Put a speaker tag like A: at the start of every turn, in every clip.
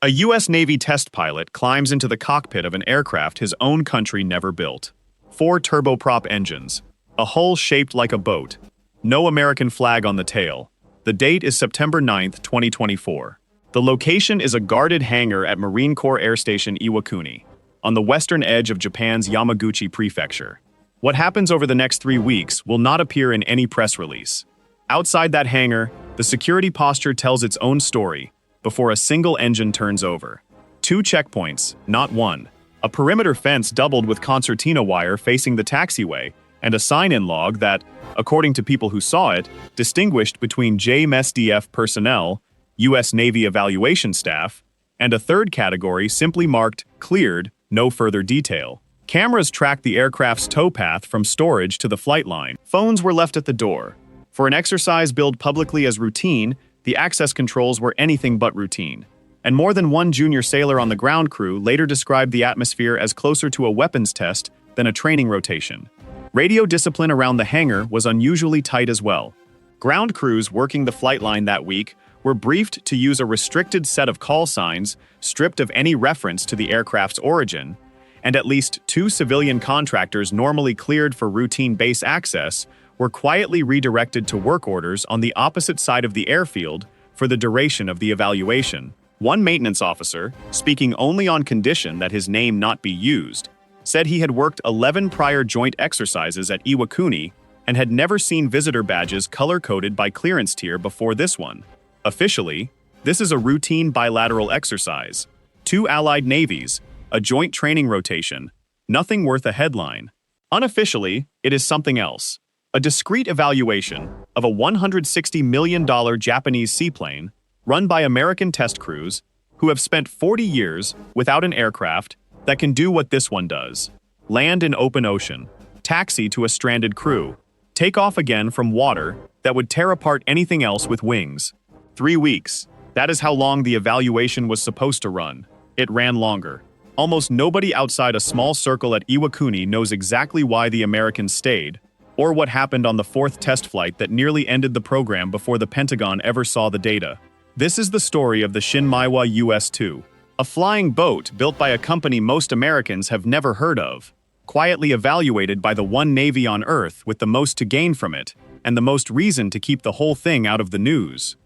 A: A U.S. Navy test pilot climbs into the cockpit of an aircraft his own country never built. 4 turboprop engines. A hull shaped like a boat. No American flag on the tail. The date is September 9, 2024. The location is a guarded hangar at Marine Corps Air Station Iwakuni, on the western edge of Japan's Yamaguchi Prefecture. What happens over the next 3 weeks will not appear in any press release. Outside that hangar, the security posture tells its own story before a single engine turns over. 2 checkpoints, not 1. A perimeter fence doubled with concertina wire facing the taxiway, and a sign-in log that, according to people who saw it, distinguished between JMSDF personnel, U.S. Navy evaluation staff, and a third category simply marked "cleared," no further detail. Cameras tracked the aircraft's towpath from storage to the flight line. Phones were left at the door. For an exercise billed publicly as routine, the access controls were anything but routine. And more than one junior sailor on the ground crew later described the atmosphere as closer to a weapons test than a training rotation. Radio discipline around the hangar was unusually tight as well. Ground crews working the flight line that week were briefed to use a restricted set of call signs stripped of any reference to the aircraft's origin, and at least 2 civilian contractors normally cleared for routine base access were quietly redirected to work orders on the opposite side of the airfield for the duration of the evaluation. One maintenance officer, speaking only on condition that his name not be used, said he had worked 11 prior joint exercises at Iwakuni and had never seen visitor badges color-coded by clearance tier before this one. Officially, this is a routine bilateral exercise. 2 allied navies, a joint training rotation, nothing worth a headline. Unofficially, it is something else. A discrete evaluation of a $160 million Japanese seaplane run by American test crews who have spent 40 years without an aircraft that can do what this one does. Land in open ocean, taxi to a stranded crew, take off again from water that would tear apart anything else with wings. 3 weeks. That is how long the evaluation was supposed to run. It ran longer. Almost nobody outside a small circle at Iwakuni knows exactly why the Americans stayed, or what happened on the 4th test flight that nearly ended the program before the Pentagon ever saw the data. This is the story of the ShinMaywa US-2, a flying boat built by a company most Americans have never heard of, quietly evaluated by the one Navy on Earth with the most to gain from it, and the most reason to keep the whole thing out of the news.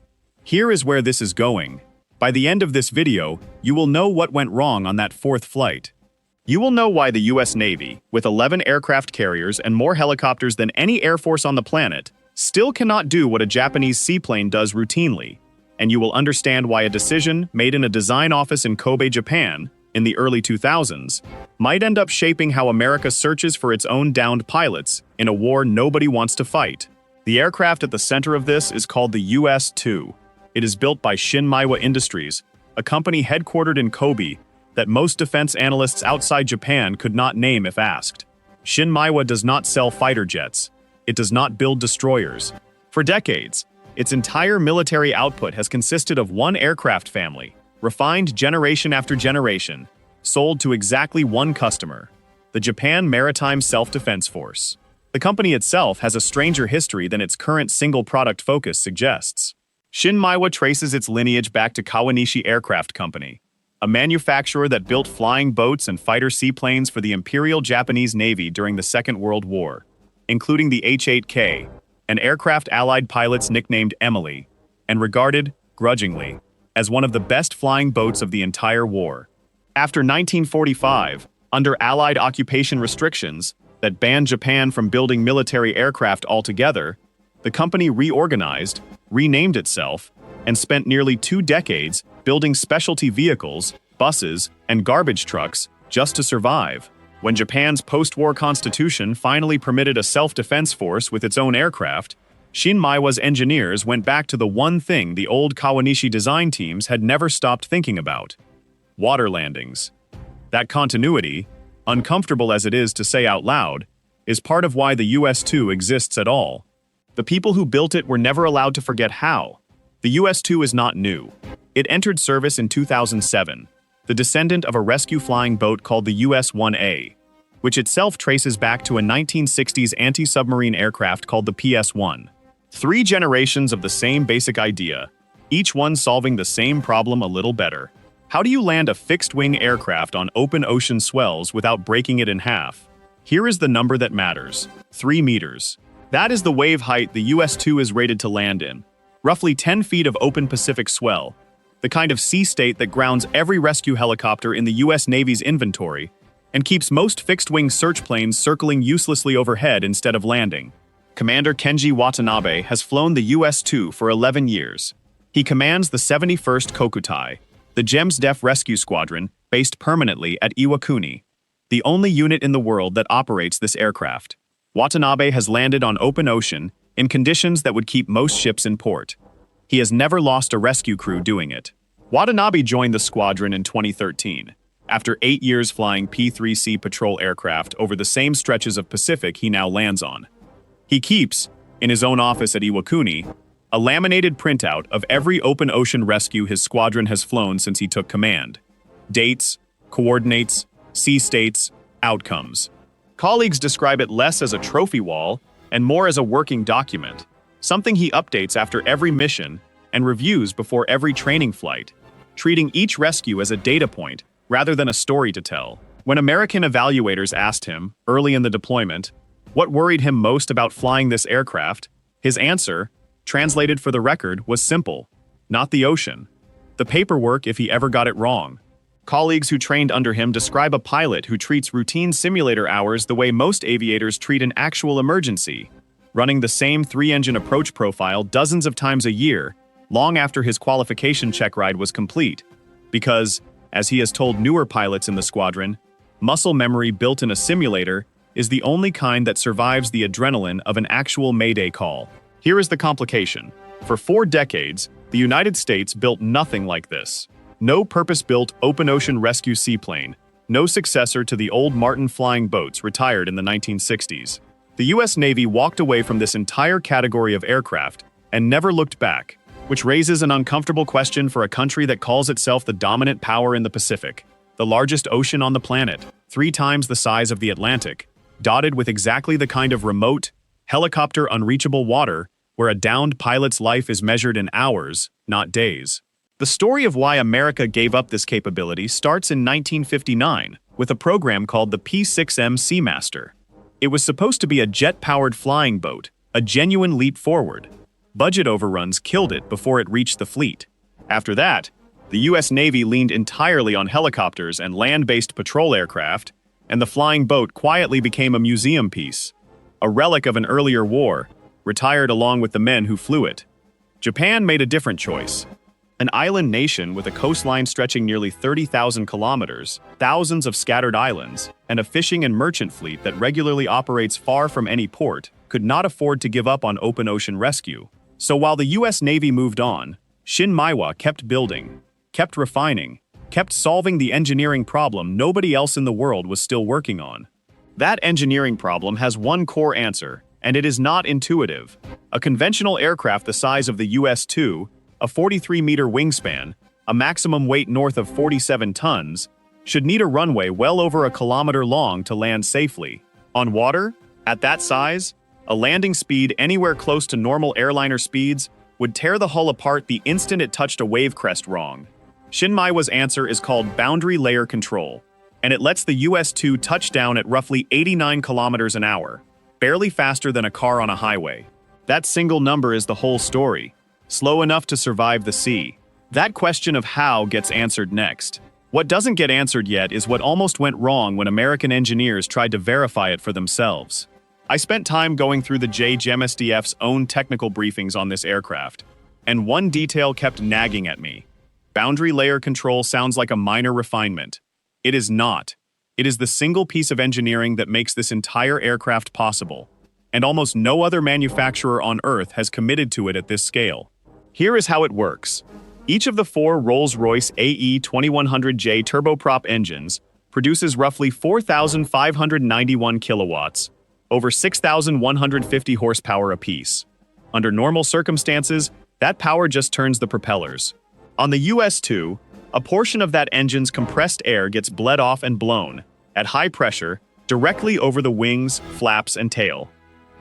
A: Here is where this is going. By the end of this video, you will know what went wrong on that 4th flight. You will know why the U.S. Navy, with 11 aircraft carriers and more helicopters than any air force on the planet, still cannot do what a Japanese seaplane does routinely. And you will understand why a decision made in a design office in Kobe, Japan, in the early 2000s, might end up shaping how America searches for its own downed pilots in a war nobody wants to fight. The aircraft at the center of this is called the US-2. It is built by ShinMaywa Industries, a company headquartered in Kobe that most defense analysts outside Japan could not name if asked. ShinMaywa does not sell fighter jets. It does not build destroyers. For decades, its entire military output has consisted of one aircraft family, refined generation after generation, sold to exactly one customer, the Japan Maritime Self-Defense Force. The company itself has a stranger history than its current single-product focus suggests. ShinMaywa traces its lineage back to Kquuniie Aircraft Company, a manufacturer that built flying boats and fighter seaplanes for the Imperial Japanese Navy during the Second World War, including the H-8K, an aircraft Allied pilots nicknamed Emily, and regarded, grudgingly, as one of the best flying boats of the entire war. After 1945, under Allied occupation restrictions that banned Japan from building military aircraft altogether, the company reorganized, renamed itself, and spent nearly 2 decades building specialty vehicles, buses, and garbage trucks just to survive. When Japan's post-war constitution finally permitted a self-defense force with its own aircraft, ShinMaywa's engineers went back to the one thing the old Kquuniie design teams had never stopped thinking about: water landings. That continuity, uncomfortable as it is to say out loud, is part of why the US-2 exists at all. The people who built it were never allowed to forget how. The US-2 is not new. It entered service in 2007, the descendant of a rescue flying boat called the US-1A, which itself traces back to a 1960s anti-submarine aircraft called the PS-1. 3 generations of the same basic idea, each one solving the same problem a little better. How do you land a fixed-wing aircraft on open ocean swells without breaking it in half? Here is the number that matters: 3 meters. That is the wave height the US-2 is rated to land in. Roughly 10 feet of open Pacific swell, the kind of sea state that grounds every rescue helicopter in the US Navy's inventory and keeps most fixed-wing search planes circling uselessly overhead instead of landing. Commander Kenji Watanabe has flown the US-2 for 11 years. He commands the 71st Kokutai, the GEMS-DEF rescue squadron based permanently at Iwakuni, the only unit in the world that operates this aircraft. Watanabe has landed on open ocean in conditions that would keep most ships in port. He has never lost a rescue crew doing it. Watanabe joined the squadron in 2013, after 8 years flying P-3C patrol aircraft over the same stretches of Pacific he now lands on. He keeps, in his own office at Iwakuni, a laminated printout of every open ocean rescue his squadron has flown since he took command. Dates, coordinates, sea states, outcomes. Colleagues describe it less as a trophy wall and more as a working document, something he updates after every mission and reviews before every training flight, treating each rescue as a data point rather than a story to tell. When American evaluators asked him, early in the deployment, what worried him most about flying this aircraft, his answer, translated for the record, was simple: not the ocean. The paperwork if he ever got it wrong. Colleagues who trained under him describe a pilot who treats routine simulator hours the way most aviators treat an actual emergency, running the same 3-engine approach profile dozens of times a year, long after his qualification check ride was complete, because, as he has told newer pilots in the squadron, muscle memory built in a simulator is the only kind that survives the adrenaline of an actual Mayday call. Here is the complication. For 4 decades, the United States built nothing like this. No purpose-built open-ocean rescue seaplane, no successor to the old Martin flying boats retired in the 1960s. The US Navy walked away from this entire category of aircraft and never looked back, which raises an uncomfortable question for a country that calls itself the dominant power in the Pacific, the largest ocean on the planet, 3 times the size of the Atlantic, dotted with exactly the kind of remote, helicopter unreachable water where a downed pilot's life is measured in hours, not days. The story of why America gave up this capability starts in 1959 with a program called the P-6M Seamaster. It was supposed to be a jet-powered flying boat, a genuine leap forward. Budget overruns killed it before it reached the fleet. After that, the US Navy leaned entirely on helicopters and land-based patrol aircraft, and the flying boat quietly became a museum piece, a relic of an earlier war, retired along with the men who flew it. Japan made a different choice. An island nation with a coastline stretching nearly 30,000 kilometers, thousands of scattered islands, and a fishing and merchant fleet that regularly operates far from any port, could not afford to give up on open ocean rescue. So while the US Navy moved on, ShinMaywa kept building, kept refining, kept solving the engineering problem nobody else in the world was still working on. That engineering problem has one core answer, and it is not intuitive. A conventional aircraft the size of the US-2, a 43-meter wingspan, a maximum weight north of 47 tons, should need a runway well over a kilometer long to land safely. On water, at that size, a landing speed anywhere close to normal airliner speeds would tear the hull apart the instant it touched a wave crest wrong. ShinMaywa's answer is called boundary layer control, and it lets the US-2 touch down at roughly 89 kilometers an hour, barely faster than a car on a highway. That single number is the whole story. Slow enough to survive the sea. That question of how gets answered next. What doesn't get answered yet is what almost went wrong when American engineers tried to verify it for themselves. I spent time going through the JF's own technical briefings on this aircraft, and one detail kept nagging at me. Boundary layer control sounds like a minor refinement. It is not. It is the single piece of engineering that makes this entire aircraft possible, and almost no other manufacturer on Earth has committed to it at this scale. Here is how it works. Each of the 4 Rolls-Royce AE2100J turboprop engines produces roughly 4,591 kilowatts, over 6,150 horsepower apiece. Under normal circumstances, that power just turns the propellers. On the US-2, a portion of that engine's compressed air gets bled off and blown, at high pressure, directly over the wings, flaps, and tail.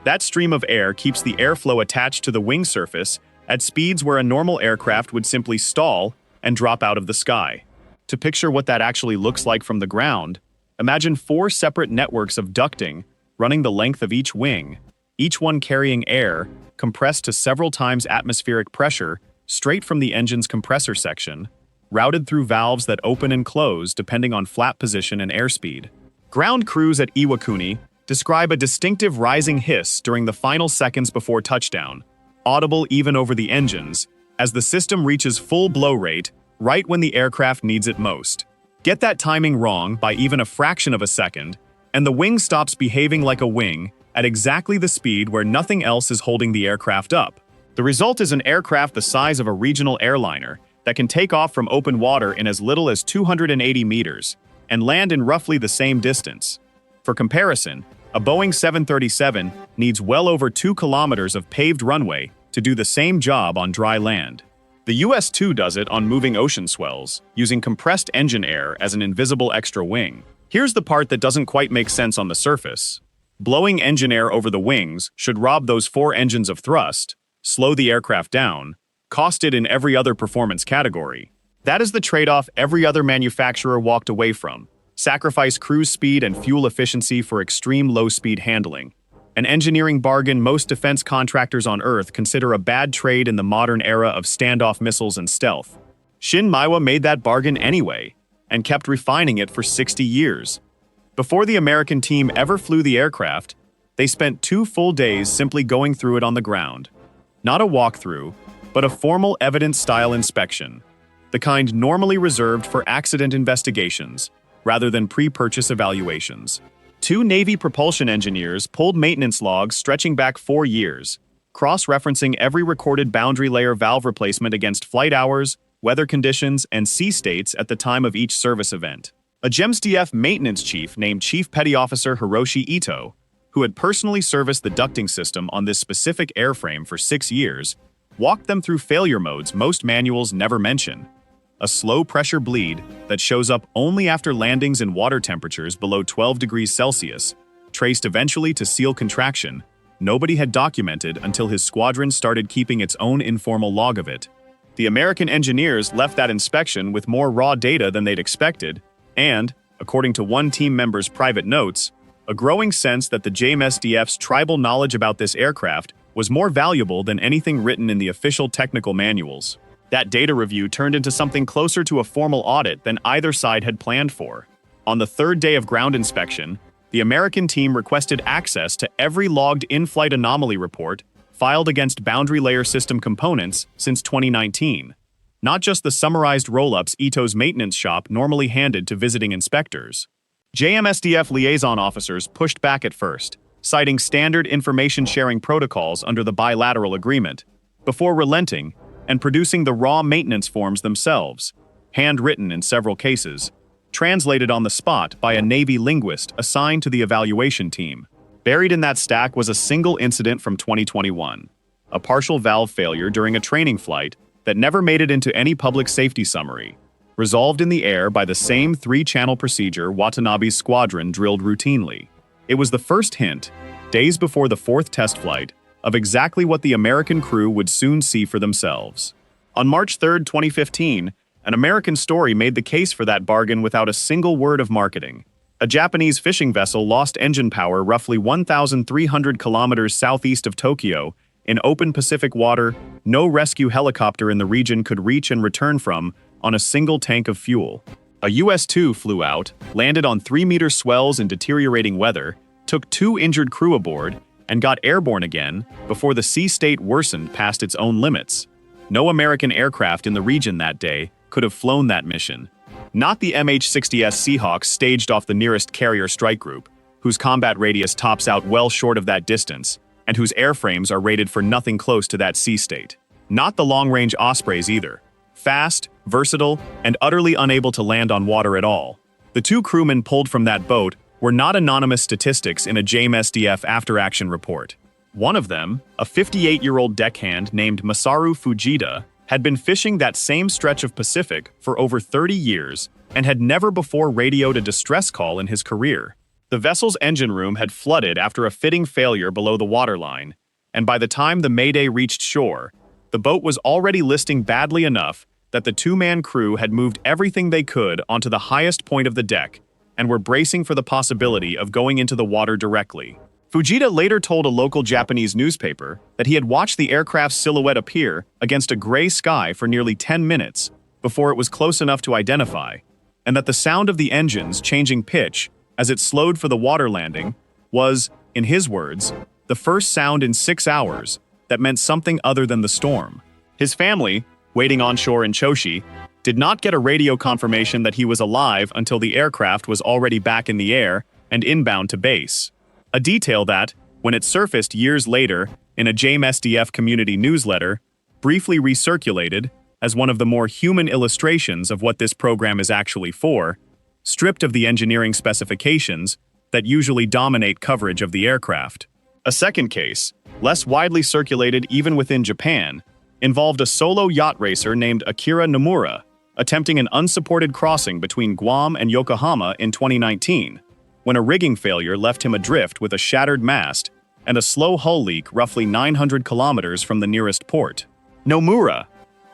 A: That stream of air keeps the airflow attached to the wing surface at speeds where a normal aircraft would simply stall and drop out of the sky. To picture what that actually looks like from the ground, imagine 4 separate networks of ducting running the length of each wing, each one carrying air, compressed to several times atmospheric pressure, straight from the engine's compressor section, routed through valves that open and close depending on flap position and airspeed. Ground crews at Iwakuni describe a distinctive rising hiss during the final seconds before touchdown, audible even over the engines, as the system reaches full blow rate right when the aircraft needs it most. Get that timing wrong by even a fraction of a second, and the wing stops behaving like a wing at exactly the speed where nothing else is holding the aircraft up. The result is an aircraft the size of a regional airliner that can take off from open water in as little as 280 meters and land in roughly the same distance. For comparison, a Boeing 737 needs well over 2 kilometers of paved runway to do the same job on dry land. The US too does it on moving ocean swells, using compressed engine air as an invisible extra wing. Here's the part that doesn't quite make sense on the surface. Blowing engine air over the wings should rob those 4 engines of thrust, slow the aircraft down, cost it in every other performance category. That is the trade-off every other manufacturer walked away from. Sacrifice cruise speed and fuel efficiency for extreme low-speed handling. An engineering bargain most defense contractors on Earth consider a bad trade in the modern era of standoff missiles and stealth. ShinMaywa made that bargain anyway, and kept refining it for 60 years. Before the American team ever flew the aircraft, they spent 2 full days simply going through it on the ground. Not a walkthrough, but a formal evidence-style inspection, the kind normally reserved for accident investigations, rather than pre-purchase evaluations. 2 Navy propulsion engineers pulled maintenance logs stretching back 4 years, cross-referencing every recorded boundary layer valve replacement against flight hours, weather conditions, and sea states at the time of each service event. A GEMSDF maintenance chief named Chief Petty Officer Hiroshi Ito, who had personally serviced the ducting system on this specific airframe for 6 years, walked them through failure modes most manuals never mention. A slow pressure bleed that shows up only after landings in water temperatures below 12 degrees Celsius, traced eventually to seal contraction, nobody had documented until his squadron started keeping its own informal log of it. The American engineers left that inspection with more raw data than they'd expected, and, according to one team member's private notes, a growing sense that the JMSDF's tribal knowledge about this aircraft was more valuable than anything written in the official technical manuals. That data review turned into something closer to a formal audit than either side had planned for. On the 3rd day of ground inspection, the American team requested access to every logged in-flight anomaly report filed against boundary layer system components since 2019, not just the summarized roll-ups Ito's maintenance shop normally handed to visiting inspectors. JMSDF liaison officers pushed back at first, citing standard information-sharing protocols under the bilateral agreement, before relenting and producing the raw maintenance forms themselves, handwritten in several cases, translated on the spot by a Navy linguist assigned to the evaluation team. Buried in that stack was a single incident from 2021, a partial valve failure during a training flight that never made it into any public safety summary, resolved in the air by the same 3-channel procedure Watanabe's squadron drilled routinely. It was the first hint, days before the 4th test flight, of exactly what the American crew would soon see for themselves. On March 3, 2015, an American story made the case for that bargain without a single word of marketing. A Japanese fishing vessel lost engine power roughly 1,300 kilometers southeast of Tokyo in open Pacific water no rescue helicopter in the region could reach and return from on a single tank of fuel. A US-2 flew out, landed on 3-meter swells in deteriorating weather, took 2 injured crew aboard, and got airborne again before the sea state worsened past its own limits. No American aircraft in the region that day could have flown that mission. Not the MH-60S Seahawks staged off the nearest carrier strike group, whose combat radius tops out well short of that distance, and whose airframes are rated for nothing close to that sea state. Not the long-range Ospreys either. Fast, versatile, and utterly unable to land on water at all. The 2 crewmen pulled from that boat were not anonymous statistics in a JMSDF after-action report. One of them, a 58-year-old deckhand named Masaru Fujita, had been fishing that same stretch of Pacific for over 30 years and had never before radioed a distress call in his career. The vessel's engine room had flooded after a fitting failure below the waterline, and by the time the Mayday reached shore, the boat was already listing badly enough that the two-man crew had moved everything they could onto the highest point of the deck and were bracing for the possibility of going into the water directly. Fujita later told a local Japanese newspaper that he had watched the aircraft's silhouette appear against a gray sky for nearly 10 minutes before it was close enough to identify, and that the sound of the engines changing pitch as it slowed for the water landing was, in his words, the first sound in 6 hours that meant something other than the storm. His family, waiting onshore in Choshi, did not get a radio confirmation that he was alive until the aircraft was already back in the air and inbound to base. A detail that, when it surfaced years later in a JMSDF community newsletter, briefly recirculated as one of the more human illustrations of what this program is actually for, stripped of the engineering specifications that usually dominate coverage of the aircraft. A second case, less widely circulated even within Japan, involved a solo yacht racer named Akira Nomura, attempting an unsupported crossing between Guam and Yokohama in 2019, when a rigging failure left him adrift with a shattered mast and a slow hull leak roughly 900 kilometers from the nearest port. Nomura,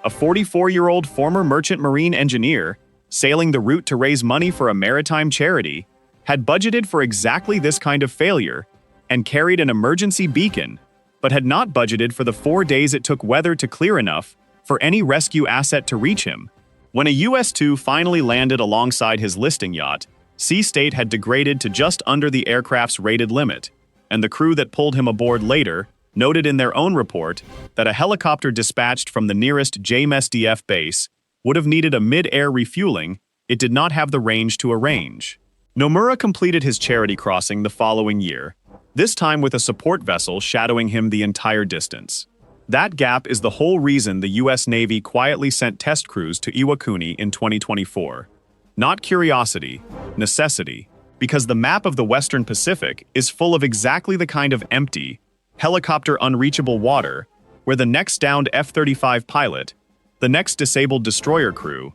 A: a 44-year-old former merchant marine engineer, sailing the route to raise money for a maritime charity, had budgeted for exactly this kind of failure and carried an emergency beacon, but had not budgeted for the 4 days it took weather to clear enough for any rescue asset to reach him. When a US-2 finally landed alongside his listing yacht, sea state had degraded to just under the aircraft's rated limit, and the crew that pulled him aboard later noted in their own report that a helicopter dispatched from the nearest JMSDF base would have needed a mid-air refueling. It did not have the range to arrange. Nomura completed his charity crossing the following year, this time with a support vessel shadowing him the entire distance. That gap is the whole reason the US Navy quietly sent test crews to Iwakuni in 2024. Not curiosity, necessity, because the map of the Western Pacific is full of exactly the kind of empty, helicopter unreachable water where the next downed F-35 pilot, the next disabled destroyer crew,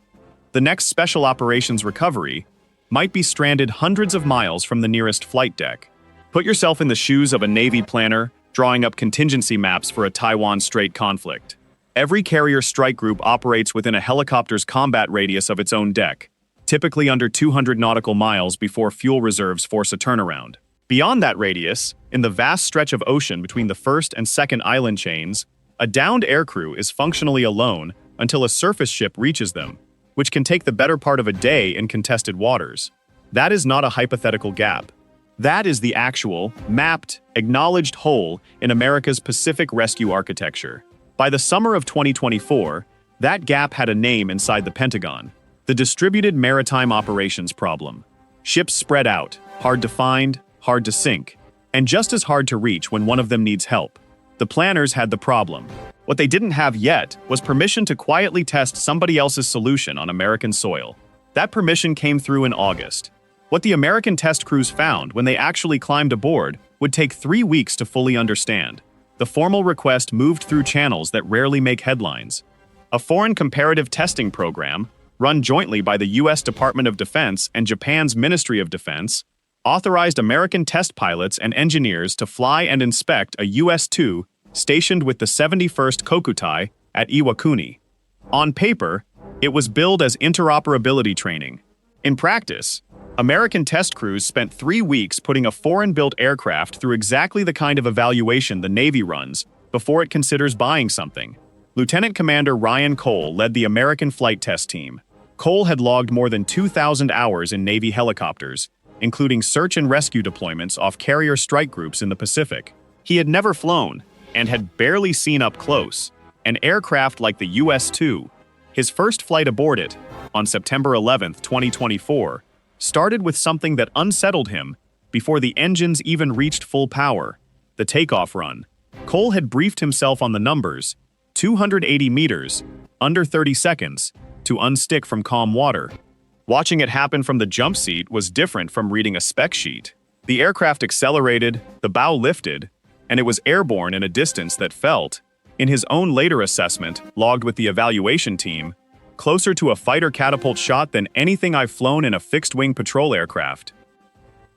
A: the next special operations recovery might be stranded hundreds of miles from the nearest flight deck. Put yourself in the shoes of a Navy planner drawing up contingency maps for a Taiwan Strait conflict. Every carrier strike group operates within a helicopter's combat radius of its own deck, typically under 200 nautical miles before fuel reserves force a turnaround. Beyond that radius, in the vast stretch of ocean between the first and second island chains, a downed aircrew is functionally alone until a surface ship reaches them, which can take the better part of a day in contested waters. That is not a hypothetical gap. That is the actual, mapped, acknowledged hole in America's Pacific rescue architecture. By the summer of 2024, that gap had a name inside the Pentagon: the Distributed Maritime Operations Problem. Ships spread out, hard to find, hard to sink, and just as hard to reach when one of them needs help. The planners had the problem. What they didn't have yet was permission to quietly test somebody else's solution on American soil. That permission came through in August. What the American test crews found when they actually climbed aboard would take 3 weeks to fully understand. The formal request moved through channels that rarely make headlines. A foreign comparative testing program, run jointly by the US Department of Defense and Japan's Ministry of Defense, authorized American test pilots and engineers to fly and inspect a US-2 stationed with the 71st Kokutai at Iwakuni. On paper, it was billed as interoperability training. In practice, American test crews spent 3 weeks putting a foreign-built aircraft through exactly the kind of evaluation the Navy runs before it considers buying something. Lieutenant Commander Ryan Cole led the American flight test team. Cole had logged more than 2,000 hours in Navy helicopters, including search and rescue deployments off carrier strike groups in the Pacific. He had never flown, and had barely seen up close, an aircraft like the US-2. His first flight aboard it, on September 11, 2024, started with something that unsettled him before the engines even reached full power: the takeoff run. Cole had briefed himself on the numbers: 280 meters, under 30 seconds, to unstick from calm water. Watching it happen from the jump seat was different from reading a spec sheet. The aircraft accelerated, the bow lifted, and it was airborne in a distance that felt, in his own later assessment, logged with the evaluation team, closer to a fighter catapult shot than anything I've flown in a fixed-wing patrol aircraft.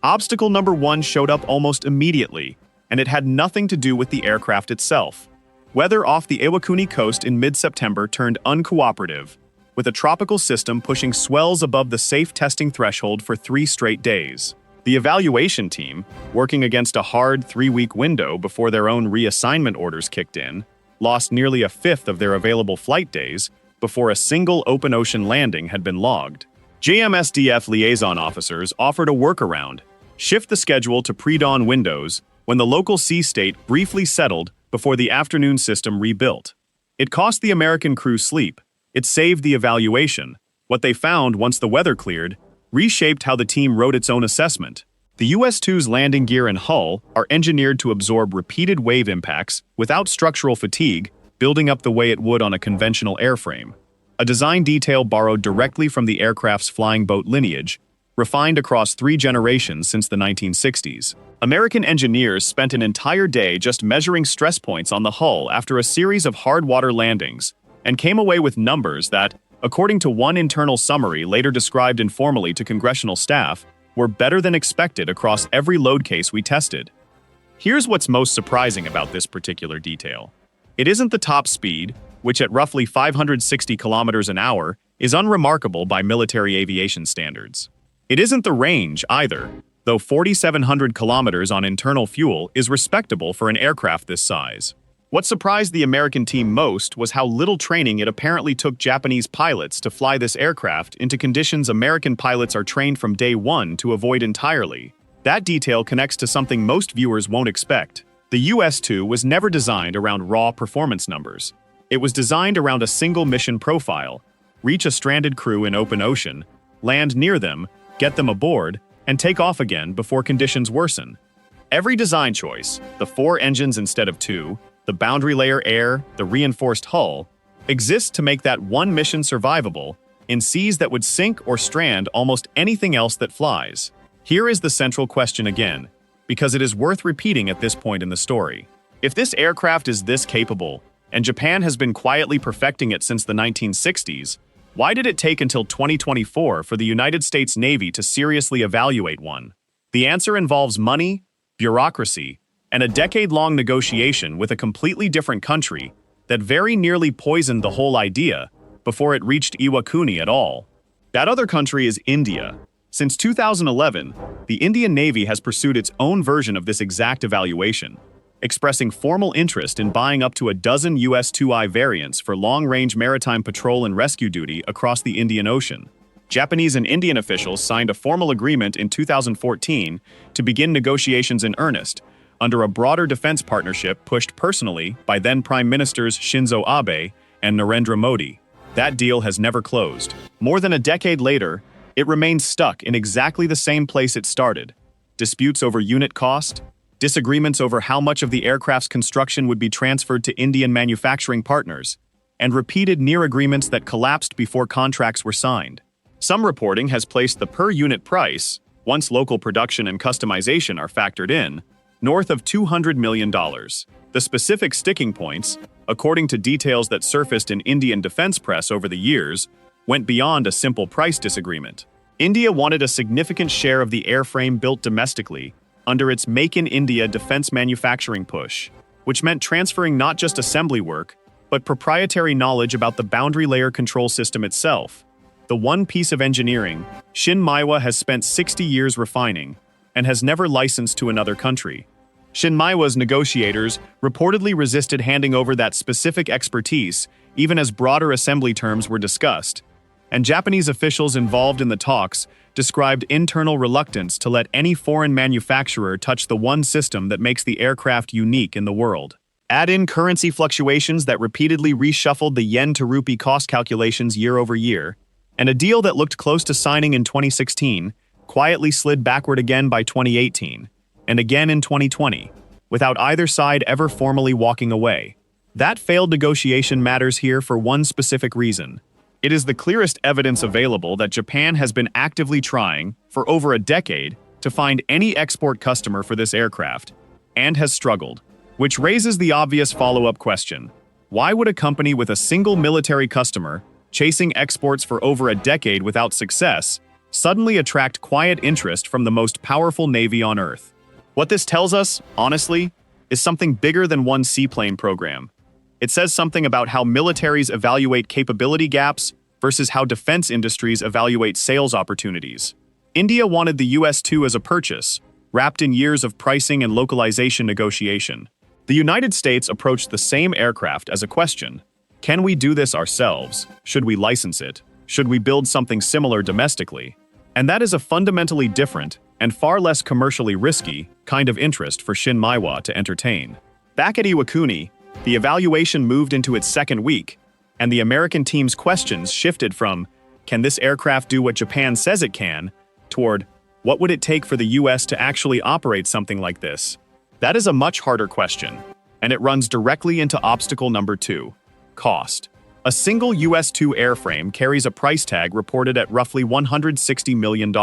A: Obstacle number 1 showed up almost immediately, and it had nothing to do with the aircraft itself. Weather off the Iwakuni coast in mid-September turned uncooperative, with a tropical system pushing swells above the safe testing threshold for 3 straight days. The evaluation team, working against a hard 3-week window before their own reassignment orders kicked in, lost nearly a fifth of their available flight days before a single open ocean landing had been logged. JMSDF liaison officers offered a workaround: shift the schedule to pre-dawn windows when the local sea state briefly settled before the afternoon system rebuilt. It cost the American crew sleep. It saved the evaluation. What they found once the weather cleared reshaped how the team wrote its own assessment. The US-2's landing gear and hull are engineered to absorb repeated wave impacts without structural fatigue building up the way it would on a conventional airframe. A design detail borrowed directly from the aircraft's flying boat lineage, refined across 3 generations since the 1960s. American engineers spent an entire day just measuring stress points on the hull after a series of hard water landings, and came away with numbers that, according to one internal summary later described informally to congressional staff, were better than expected across every load case we tested. Here's what's most surprising about this particular detail. It isn't the top speed, which at roughly 560 kilometers an hour is unremarkable by military aviation standards. It isn't the range either, though 4,700 kilometers on internal fuel is respectable for an aircraft this size. What surprised the American team most was how little training it apparently took Japanese pilots to fly this aircraft into conditions American pilots are trained from day one to avoid entirely. That detail connects to something most viewers won't expect. The US-2 was never designed around raw performance numbers. It was designed around a single mission profile: reach a stranded crew in open ocean, land near them, get them aboard, and take off again before conditions worsen. Every design choice, the 4 engines instead of 2, the boundary layer air, the reinforced hull, exists to make that one mission survivable in seas that would sink or strand almost anything else that flies. Here is the central question again, because it is worth repeating at this point in the story. If this aircraft is this capable, and Japan has been quietly perfecting it since the 1960s, why did it take until 2024 for the United States Navy to seriously evaluate one? The answer involves money, bureaucracy, and a decade-long negotiation with a completely different country that very nearly poisoned the whole idea before it reached Iwakuni at all. That other country is India. Since 2011, the Indian Navy has pursued its own version of this exact evaluation, expressing formal interest in buying up to a dozen US-2I variants for long-range maritime patrol and rescue duty across the Indian Ocean. Japanese and Indian officials signed a formal agreement in 2014 to begin negotiations in earnest, under a broader defense partnership pushed personally by then Prime Ministers Shinzo Abe and Narendra Modi. That deal has never closed. More than a decade later, it remains stuck in exactly the same place it started: disputes over unit cost, disagreements over how much of the aircraft's construction would be transferred to Indian manufacturing partners, and repeated near agreements that collapsed before contracts were signed. Some reporting has placed the per-unit price, once local production and customization are factored in, north of $200 million. The specific sticking points, according to details that surfaced in Indian defense press over the years, went beyond a simple price disagreement. India wanted a significant share of the airframe built domestically under its Make in India defense manufacturing push, which meant transferring not just assembly work, but proprietary knowledge about the boundary layer control system itself. The one piece of engineering ShinMaywa has spent 60 years refining and has never licensed to another country. ShinMaywa's negotiators reportedly resisted handing over that specific expertise even as broader assembly terms were discussed, and Japanese officials involved in the talks described internal reluctance to let any foreign manufacturer touch the one system that makes the aircraft unique in the world. Add in currency fluctuations that repeatedly reshuffled the yen to rupee cost calculations year over year, and a deal that looked close to signing in 2016 quietly slid backward again by 2018, and again in 2020, without either side ever formally walking away. That failed negotiation matters here for one specific reason. It is the clearest evidence available that Japan has been actively trying, for over a decade, to find any export customer for this aircraft, and has struggled. Which raises the obvious follow-up question: why would a company with a single military customer, chasing exports for over a decade without success, suddenly attract quiet interest from the most powerful navy on Earth? What this tells us, honestly, is something bigger than one seaplane program. It says something about how militaries evaluate capability gaps versus how defense industries evaluate sales opportunities. India wanted the US-2 as a purchase, wrapped in years of pricing and localization negotiation. The United States approached the same aircraft as a question. Can we do this ourselves? Should we license it? Should we build something similar domestically? And that is a fundamentally different and far less commercially risky kind of interest for ShinMaywa to entertain. Back at Iwakuni, the evaluation moved into its second week, and the American team's questions shifted from, can this aircraft do what Japan says it can, toward, what would it take for the US to actually operate something like this? That is a much harder question, and it runs directly into obstacle number 2, cost. A single US-2 airframe carries a price tag reported at roughly $160 million,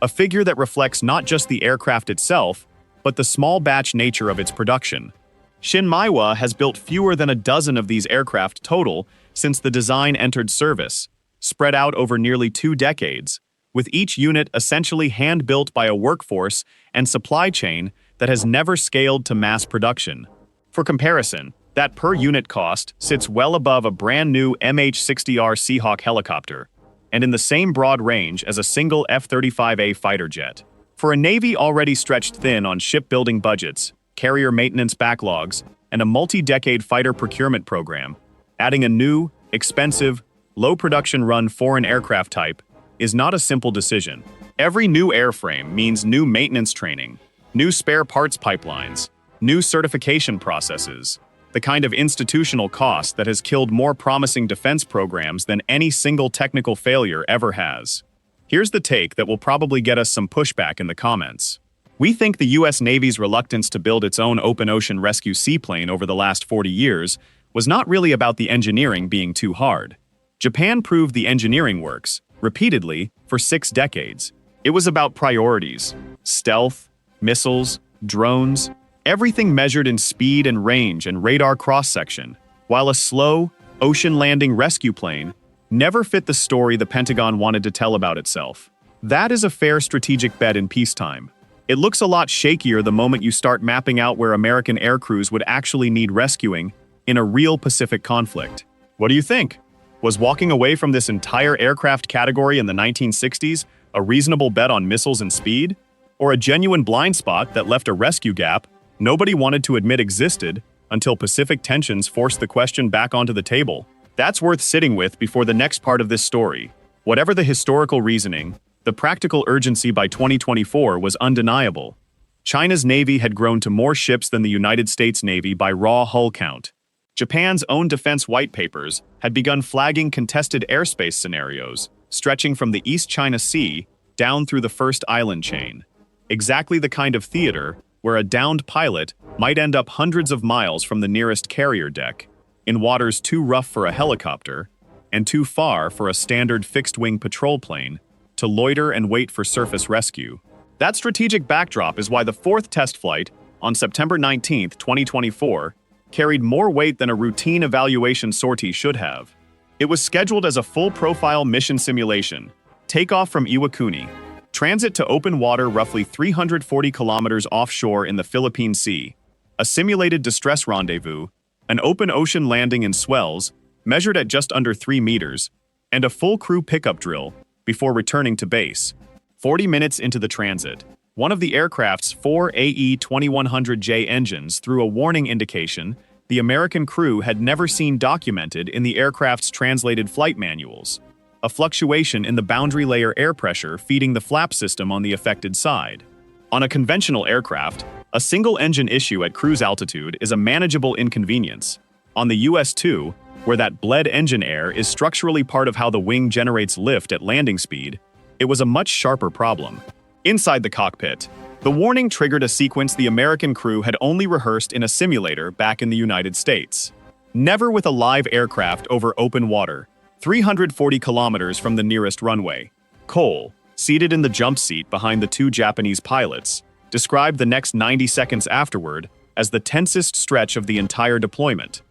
A: a figure that reflects not just the aircraft itself, but the small batch nature of its production. ShinMaywa has built fewer than a dozen of these aircraft total since the design entered service, spread out over nearly 2 decades, with each unit essentially hand-built by a workforce and supply chain that has never scaled to mass production. For comparison, that per-unit cost sits well above a brand-new MH-60R Seahawk helicopter, and in the same broad range as a single F-35A fighter jet. For a Navy already stretched thin on shipbuilding budgets, carrier maintenance backlogs, and a multi-decade fighter procurement program, adding a new, expensive, low-production run foreign aircraft type is not a simple decision. Every new airframe means new maintenance training, new spare parts pipelines, new certification processes, the kind of institutional cost that has killed more promising defense programs than any single technical failure ever has. Here's the take that will probably get us some pushback in the comments. We think the US Navy's reluctance to build its own open ocean rescue seaplane over the last 40 years was not really about the engineering being too hard. Japan proved the engineering works, repeatedly, for 6 decades. It was about priorities, stealth, missiles, drones, everything measured in speed and range and radar cross-section, while a slow, ocean-landing rescue plane never fit the story the Pentagon wanted to tell about itself. That is a fair strategic bet in peacetime. It looks a lot shakier the moment you start mapping out where American aircrews would actually need rescuing in a real Pacific conflict. What do you think? Was walking away from this entire aircraft category in the 1960s a reasonable bet on missiles and speed? Or a genuine blind spot that left a rescue gap nobody wanted to admit existed until Pacific tensions forced the question back onto the table? That's worth sitting with before the next part of this story. Whatever the historical reasoning, the practical urgency by 2024 was undeniable. China's Navy had grown to more ships than the United States Navy by raw hull count. Japan's own defense white papers had begun flagging contested airspace scenarios, stretching from the East China Sea down through the first island chain. Exactly the kind of theater where a downed pilot might end up hundreds of miles from the nearest carrier deck, in waters too rough for a helicopter and too far for a standard fixed-wing patrol plane to loiter and wait for surface rescue. That strategic backdrop is why the 4th test flight, on September 19, 2024, carried more weight than a routine evaluation sortie should have. It was scheduled as a full-profile mission simulation, takeoff from Iwakuni, transit to open water roughly 340 kilometers offshore in the Philippine Sea, a simulated distress rendezvous, an open ocean landing in swells, measured at just under 3 meters, and a full crew pickup drill before returning to base. 40 minutes into the transit, one of the aircraft's 4 AE-2100J engines threw a warning indication the American crew had never seen documented in the aircraft's translated flight manuals, a fluctuation in the boundary layer air pressure feeding the flap system on the affected side. On a conventional aircraft, a single engine issue at cruise altitude is a manageable inconvenience. On the US-2, where that bled engine air is structurally part of how the wing generates lift at landing speed, it was a much sharper problem. Inside the cockpit, the warning triggered a sequence the American crew had only rehearsed in a simulator back in the United States. Never with a live aircraft over open water, 340 kilometers from the nearest runway. Cole, seated in the jump seat behind the 2 Japanese pilots, described the next 90 seconds afterward as the tensest stretch of the entire deployment.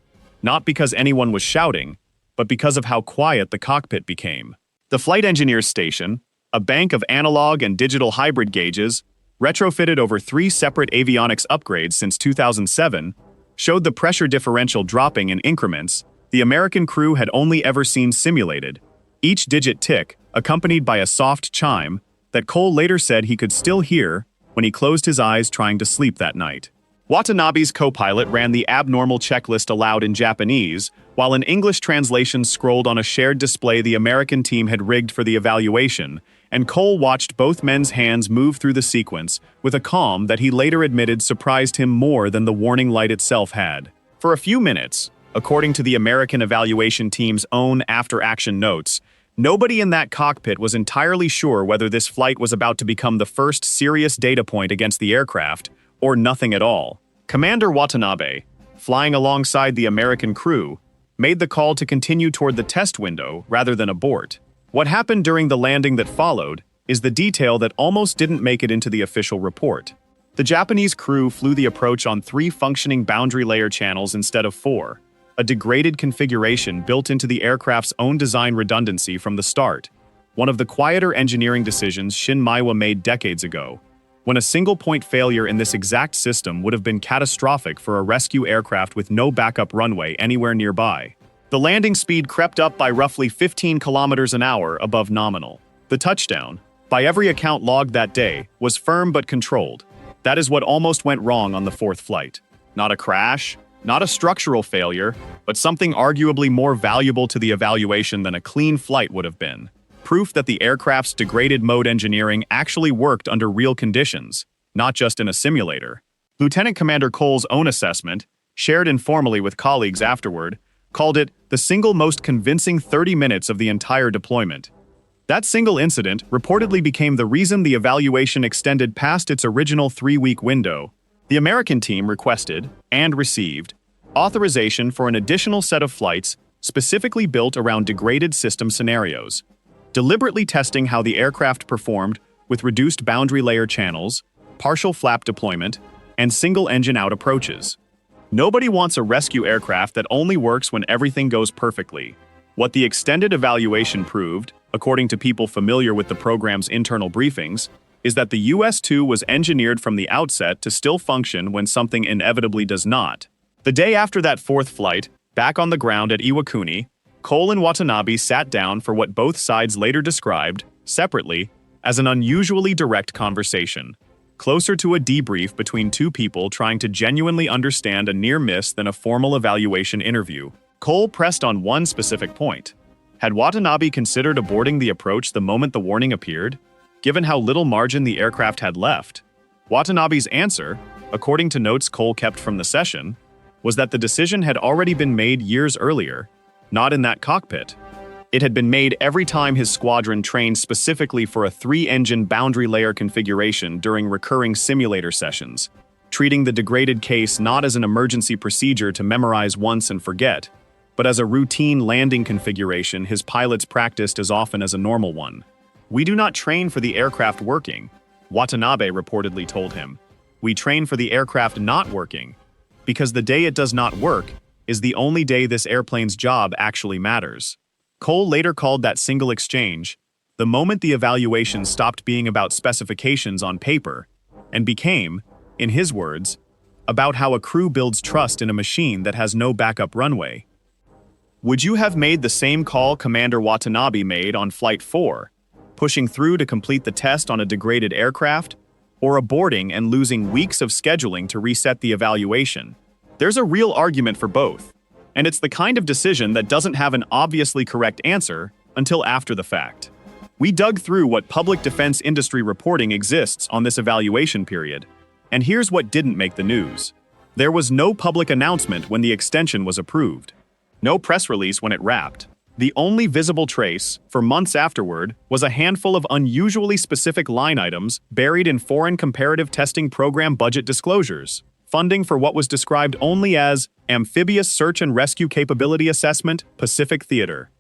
A: Not because anyone was shouting, but because of how quiet the cockpit became. The flight engineer's station, a bank of analog and digital hybrid gauges, retrofitted over 3 separate avionics upgrades since 2007, showed the pressure differential dropping in increments the American crew had only ever seen simulated each digit tick accompanied by a soft chime that Cole later said he could still hear when he closed his eyes trying to sleep that night. Watanabe's co-pilot ran the abnormal checklist aloud in Japanese, while an English translation scrolled on a shared display the American team had rigged for the evaluation, and Cole watched both men's hands move through the sequence with a calm that he later admitted surprised him more than the warning light itself had. For a few minutes, according to the American evaluation team's own after-action notes, nobody in that cockpit was entirely sure whether this flight was about to become the first serious data point against the aircraft, or nothing at all. Commander Watanabe, flying alongside the American crew, made the call to continue toward the test window rather than abort. What happened during the landing that followed is the detail that almost didn't make it into the official report. The Japanese crew flew the approach on 3 functioning boundary layer channels instead of 4, a degraded configuration built into the aircraft's own design redundancy from the start, one of the quieter engineering decisions ShinMaywa made decades ago, when a single-point failure in this exact system would have been catastrophic for a rescue aircraft with no backup runway anywhere nearby. The landing speed crept up by roughly 15 kilometers an hour above nominal. The touchdown, by every account logged that day, was firm but controlled. That is what almost went wrong on the 4th flight. Not a crash, not a structural failure, but something arguably more valuable to the evaluation than a clean flight would have been. Proof that the aircraft's degraded mode engineering actually worked under real conditions, not just in a simulator. Lieutenant Commander Cole's own assessment, shared informally with colleagues afterward, called it the single most convincing 30 minutes of the entire deployment. That single incident reportedly became the reason the evaluation extended past its original 3-week window. The American team requested, and received, authorization for an additional set of flights specifically built around degraded system scenarios, deliberately testing how the aircraft performed with reduced boundary layer channels, partial flap deployment, and single-engine out approaches. Nobody wants a rescue aircraft that only works when everything goes perfectly. What the extended evaluation proved, according to people familiar with the program's internal briefings, is that the US-2 was engineered from the outset to still function when something inevitably does not. The day after that 4th flight, back on the ground at Iwakuni, Cole and Watanabe sat down for what both sides later described, separately, as an unusually direct conversation, closer to a debrief between 2 people trying to genuinely understand a near miss than a formal evaluation interview. Cole pressed on one specific point. Had Watanabe considered aborting the approach the moment the warning appeared, given how little margin the aircraft had left? Watanabe's answer, according to notes Cole kept from the session, was that the decision had already been made years earlier, not in that cockpit. It had been made every time his squadron trained specifically for a 3-engine boundary layer configuration during recurring simulator sessions, treating the degraded case not as an emergency procedure to memorize once and forget, but as a routine landing configuration his pilots practiced as often as a normal one. "We do not train for the aircraft working," Watanabe reportedly told him. "We train for the aircraft not working, because the day it does not work is the only day this airplane's job actually matters." Cole later called that single exchange the moment the evaluation stopped being about specifications on paper and became, in his words, about how a crew builds trust in a machine that has no backup runway. Would you have made the same call Commander Watanabe made on Flight 4, pushing through to complete the test on a degraded aircraft, or aborting and losing weeks of scheduling to reset the evaluation? There's a real argument for both, and it's the kind of decision that doesn't have an obviously correct answer until after the fact. We dug through what public defense industry reporting exists on this evaluation period, and here's what didn't make the news. There was no public announcement when the extension was approved. No press release when it wrapped. The only visible trace, for months afterward, was a handful of unusually specific line items buried in foreign comparative testing program budget disclosures. Funding for what was described only as Amphibious Search and Rescue Capability Assessment, Pacific Theater.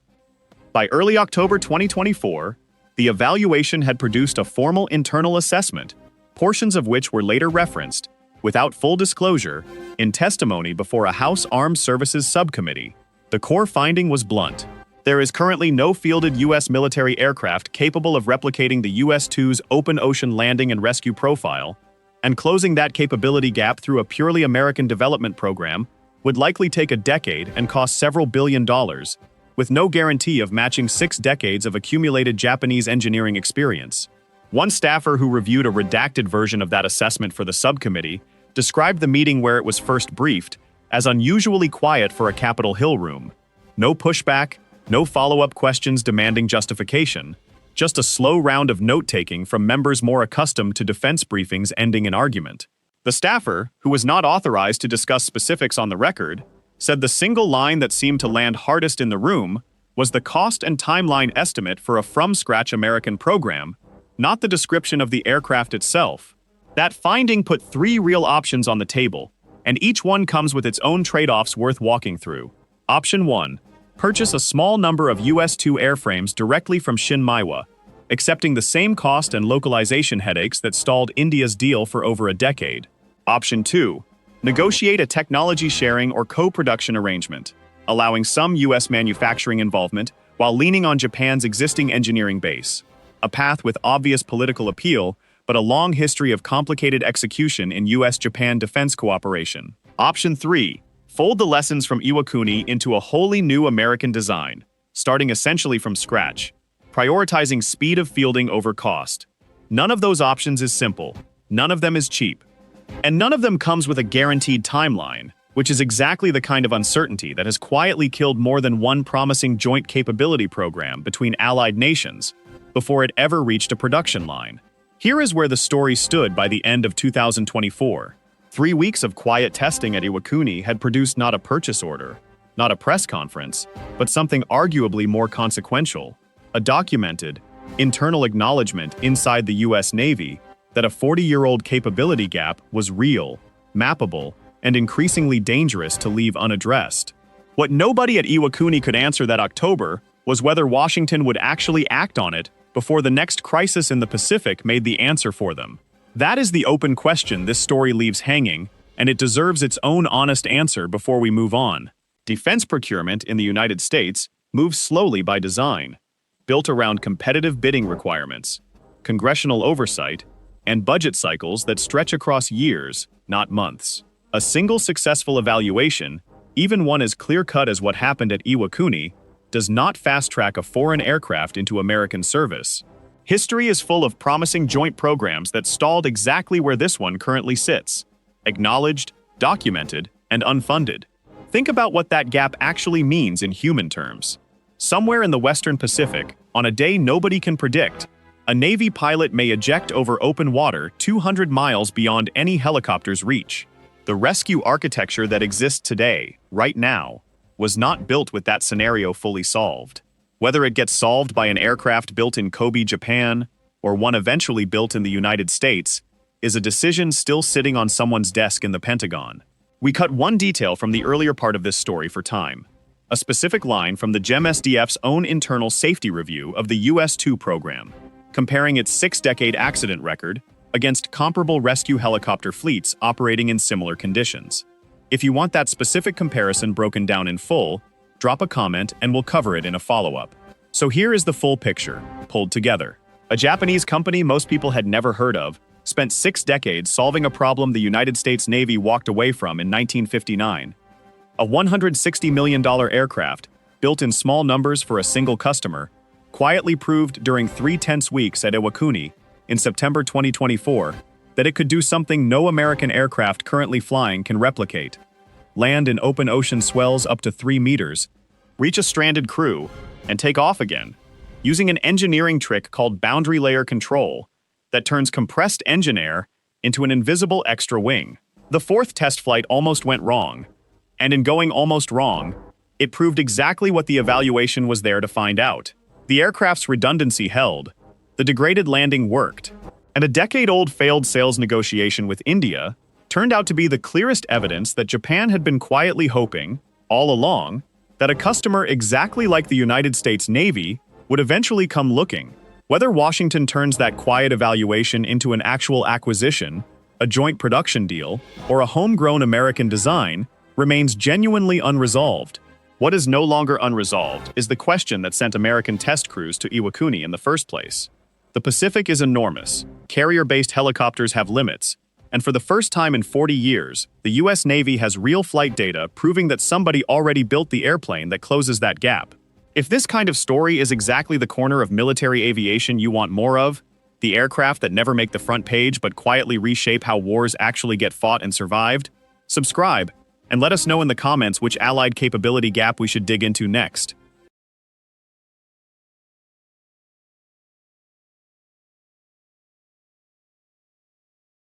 A: By early October 2024, the evaluation had produced a formal internal assessment, portions of which were later referenced, without full disclosure, in testimony before a House Armed Services Subcommittee. The core finding was blunt. There is currently no fielded U.S. military aircraft capable of replicating the US-2's open ocean landing and rescue profile, and closing that capability gap through a purely American development program would likely take a decade and cost several $billions, with no guarantee of matching 6 decades of accumulated Japanese engineering experience. One staffer who reviewed a redacted version of that assessment for the subcommittee described the meeting where it was first briefed as unusually quiet for a Capitol Hill room. No pushback, no follow-up questions demanding justification, just a slow round of note-taking from members more accustomed to defense briefings ending in argument. The staffer, who was not authorized to discuss specifics on the record, said the single line that seemed to land hardest in the room was the cost and timeline estimate for a from-scratch American program, not the description of the aircraft itself. That finding put 3 real options on the table, and each one comes with its own trade-offs worth walking through. Option 1. Purchase a small number of US-2 airframes directly from ShinMaywa, accepting the same cost and localization headaches that stalled India's deal for over a decade. Option 2. Negotiate a technology sharing or co-production arrangement, allowing some US manufacturing involvement while leaning on Japan's existing engineering base. A path with obvious political appeal, but a long history of complicated execution in US-Japan defense cooperation. Option 3. Fold the lessons from Iwakuni into a wholly new American design, starting essentially from scratch, prioritizing speed of fielding over cost. None of those options is simple, none of them is cheap, and none of them comes with a guaranteed timeline, which is exactly the kind of uncertainty that has quietly killed more than one promising joint capability program between allied nations before it ever reached a production line. Here is where the story stood by the end of 2024. 3 weeks of quiet testing at Iwakuni had produced not a purchase order, not a press conference, but something arguably more consequential, a documented, internal acknowledgement inside the US Navy that a 40-year-old capability gap was real, mappable, and increasingly dangerous to leave unaddressed. What nobody at Iwakuni could answer that October was whether Washington would actually act on it before the next crisis in the Pacific made the answer for them. That is the open question this story leaves hanging, and it deserves its own honest answer before we move on. Defense procurement in the United States moves slowly by design, built around competitive bidding requirements, congressional oversight, and budget cycles that stretch across years, not months. A single successful evaluation, even one as clear-cut as what happened at Iwakuni, does not fast-track a foreign aircraft into American service. History is full of promising joint programs that stalled exactly where this one currently sits: acknowledged, documented, and unfunded. Think about what that gap actually means in human terms. Somewhere in the Western Pacific, on a day nobody can predict, a Navy pilot may eject over open water 200 miles beyond any helicopter's reach. The rescue architecture that exists today, right now, was not built with that scenario fully solved. Whether it gets solved by an aircraft built in Kobe, Japan, or one eventually built in the United States, is a decision still sitting on someone's desk in the Pentagon. We cut one detail from the earlier part of this story for time: a specific line from the GEM-SDF's own internal safety review of the US-2 program, comparing its 6-decade accident record against comparable rescue helicopter fleets operating in similar conditions. If you want that specific comparison broken down in full, drop a comment and we'll cover it in a follow-up. So here is the full picture, pulled together. A Japanese company most people had never heard of spent 6 decades solving a problem the United States Navy walked away from in 1959. A $160 million aircraft, built in small numbers for a single customer, quietly proved during 3 tense weeks at Iwakuni in September 2024 that it could do something no American aircraft currently flying can replicate: land in open ocean swells up to 3 meters, reach a stranded crew, and take off again, using an engineering trick called boundary layer control that turns compressed engine air into an invisible extra wing. The 4th test flight almost went wrong, and in going almost wrong, it proved exactly what the evaluation was there to find out. The aircraft's redundancy held, the degraded landing worked, and a decade-old failed sales negotiation with India turned out to be the clearest evidence that Japan had been quietly hoping, all along, that a customer exactly like the United States Navy would eventually come looking. Whether Washington turns that quiet evaluation into an actual acquisition, a joint production deal, or a homegrown American design remains genuinely unresolved. What is no longer unresolved is the question that sent American test crews to Iwakuni in the first place. The Pacific is enormous. Carrier-based helicopters have limits, and for the first time in 40 years, the US Navy has real flight data proving that somebody already built the airplane that closes that gap. If this kind of story is exactly the corner of military aviation you want more of, the aircraft that never make the front page but quietly reshape how wars actually get fought and survived, subscribe, and let us know in the comments which allied capability gap we should dig into next.